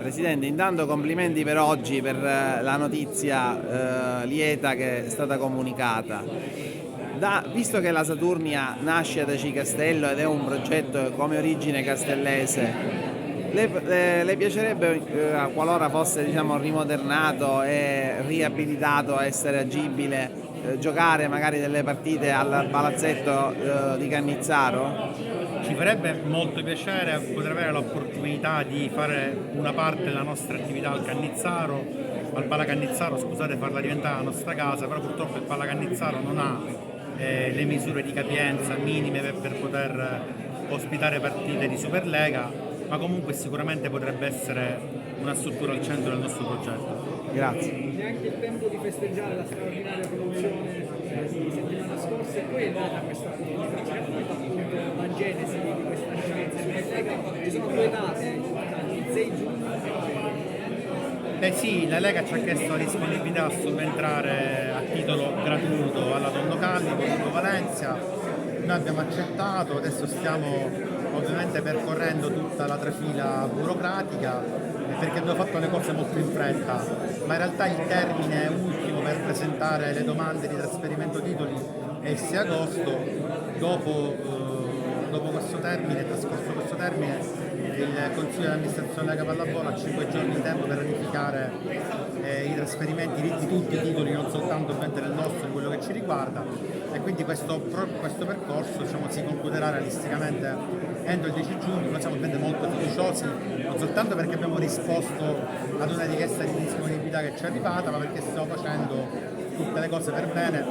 Presidente, intanto complimenti per oggi, per la notizia lieta che è stata comunicata. Visto che la Saturnia nasce ad Aci Castello ed è un progetto come origine castellese, le piacerebbe, qualora fosse diciamo, rimodernato e riabilitato a essere agibile, giocare magari delle partite al palazzetto di Cannizzaro? Ci farebbe molto piacere poter avere l'opportunità di fare una parte della nostra attività al Pala Cannizzaro, scusate, farla diventare la nostra casa, però purtroppo il Pala Cannizzaro non ha le misure di capienza minime per poter ospitare partite di Superlega, ma comunque sicuramente potrebbe essere una struttura al centro del nostro progetto. Grazie. Neanche il tempo di festeggiare la straordinaria promozione di settimana scorsa e poi è nata questa opportunità, ci racconta appunto la genesi di questa scienza. Ci sono due date importanti, il 6 giugno e il 6. Beh sì, la Lega ci ha chiesto la disponibilità a subentrare a titolo gratuito alla Tondocalli, Porto Valencia, noi abbiamo accettato, adesso stiamo ovviamente percorrendo tutta la trafila burocratica perché abbiamo fatto le cose molto in fretta, ma in realtà il termine ultimo per presentare le domande di trasferimento titoli è il 6 agosto, dopo questo termine, trascorso questo termine, il Consiglio di amministrazione della Pallavolo ha 5 giorni di tempo per ratificare i trasferimenti di tutti i titoli, non soltanto ovviamente del nostro, di quello che ci riguarda, e quindi questo percorso diciamo, si concluderà realisticamente entro il 10 giugno. Noi siamo ovviamente molto fiduciosi, non soltanto perché abbiamo risposto ad una richiesta di disponibilità che ci è arrivata, ma perché stiamo facendo tutte le cose per bene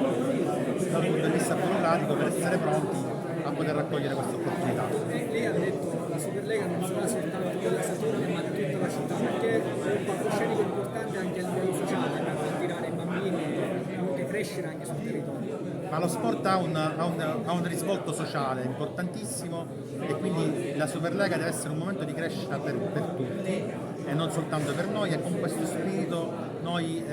dal punto di vista burocratico per essere pronti a poter raccogliere questa opportunità. Lei ha detto la Superlega non sarà soltanto della Saturnia ma di tutta la città, perché è un palcoscenico importante anche a livello sociale per attirare i bambini e anche crescere anche sul territorio. Ma lo sport ha un risvolto sociale importantissimo e quindi la Superlega deve essere un momento di crescita per tutti e non soltanto per noi, e con questo spirito noi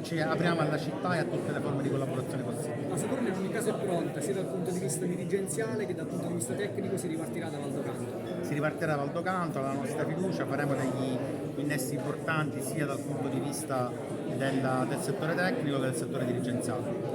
ci apriamo alla città e a tutte le forme di collaborazione possibili. La Saturnia in ogni caso è pronta, sia dal punto di vista dirigenziale che dal punto di vista tecnico si ripartirà da Valdocanto. Si ripartirà da Valdocanto, alla nostra fiducia, faremo degli innesti importanti sia dal punto di vista del settore tecnico che del settore dirigenziale.